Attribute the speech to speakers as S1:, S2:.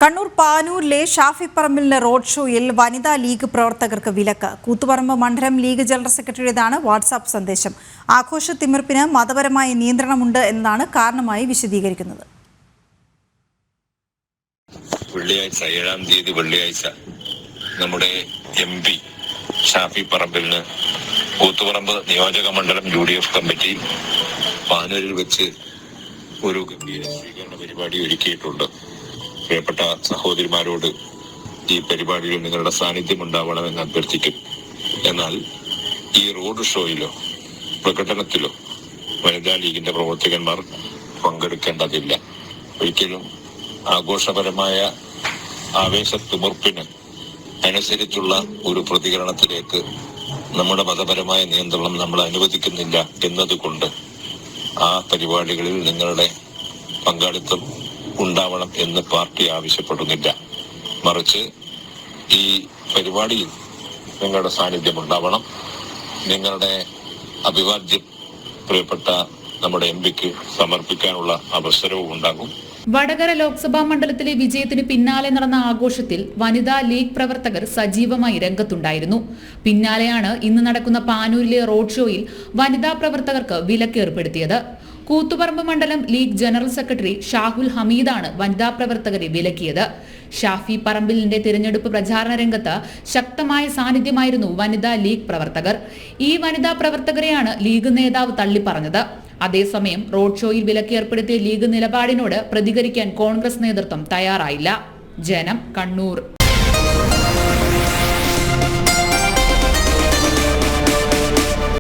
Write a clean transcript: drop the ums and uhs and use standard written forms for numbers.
S1: Kannur പാനൂരിലെ Shafi പറമ്പിലിന്റെ road ഷോയിൽ വനിതാ league പ്രവർത്തകർക്ക് വിലക്ക്. കൂത്തുപറമ്പ് മണ്ഡലം ലീഗ് ജനറൽ സെക്രട്ടറിയുടേതാണ് വാട്സാപ്പ് സന്ദേശം. ആഘോഷ തിമിർപ്പിന് മതപരമായ നിയന്ത്രണമുണ്ട് എന്നതാണ് കാരണമായി വിശദീകരിക്കുന്നത്.
S2: വെള്ളിയാഴ്ച 7-ാം തീയതി വെള്ളിയാഴ്ച നമ്മുടെ MP ഷാഫി പറമ്പിലിന് കൂത്തുപറമ്പ് നിയോജക മണ്ഡലം UDF കമ്മിറ്റി പാനൂരിൽ വെച്ച് ഒരു ഗംഭീര സ്വീകരണ പരിപാടി ഒരുക്കിയിട്ടുണ്ട്. പ്രിയപ്പെട്ട സഹോദരിമാരോട് ഈ പരിപാടിയിൽ നിങ്ങളുടെ സാന്നിധ്യം ഉണ്ടാവണമെന്ന് അഭ്യർത്ഥിക്കും. എന്നാൽ ഈ റോഡ് ഷോയിലോ പ്രകടനത്തിലോ വനിതാ ലീഗിന്റെ പ്രവർത്തകന്മാർ പങ്കെടുക്കേണ്ടതില്ല. ഒരിക്കലും ആഘോഷപരമായ ആവേശത്തുമുർപ്പിന് അനുസരിച്ചുള്ള ഒരു പ്രതികരണത്തിലേക്ക് നമ്മുടെ മതപരമായ നിയന്ത്രണം നമ്മൾ അനുവദിക്കുന്നില്ല എന്നതുകൊണ്ട് ആ പരിപാടികളിൽ നിങ്ങളുടെ പങ്കാളിത്തം ഉണ്ടാവണം എന്ന് പാർട്ടി ആവശ്യപ്പെടുന്നില്ല. മറിച്ച് ഈ പരിപാടിയിൽ നിങ്ങളുടെ സാന്നിധ്യം ഉണ്ടാവണം. നിങ്ങളുടെ അഭിവാദ്യം പ്രിയപ്പെട്ട നമ്മുടെ MPക്ക് സമർപ്പിക്കാനുള്ള അവസരവും ഉണ്ടാകും.
S3: വടകര ലോക്സഭാ മണ്ഡലത്തിലെ വിജയത്തിന് പിന്നാലെ നടന്ന ആഘോഷത്തിൽ വനിതാ ലീഗ് പ്രവർത്തകർ സജീവമായി രംഗത്തുണ്ടായിരുന്നു. പിന്നാലെയാണ് ഇന്ന് നടക്കുന്ന പാനൂരിലെ റോഡ് ഷോയിൽ വനിതാ പ്രവർത്തകർക്ക് വിലക്ക് ഏർപ്പെടുത്തിയത്. കൂത്തുപറമ്പ് മണ്ഡലം ലീഗ് ജനറൽ സെക്രട്ടറി ഷാഹുൽ ഹമീദാണ് വനിതാ പ്രവർത്തകരെ വിലക്കിയത്. ഷാഫി പറമ്പിലിന്റെ തിരഞ്ഞെടുപ്പ് പ്രചാരണ രംഗത്ത് ശക്തമായ സാന്നിധ്യമായിരുന്നു വനിതാ ലീഗ് പ്രവർത്തകർ. ഈ വനിതാ പ്രവർത്തകരെയാണ് ലീഗ് നേതാവ് തള്ളിപ്പറഞ്ഞത്. അതേസമയം റോഡ് ഷോയിൽ വിലക്ക് ഏർപ്പെടുത്തിയ ലീഗ് നിലപാടിനോട് പ്രതികരിക്കാൻ കോൺഗ്രസ് നേതൃത്വം തയ്യാറായില്ല. ജനം, കണ്ണൂർ.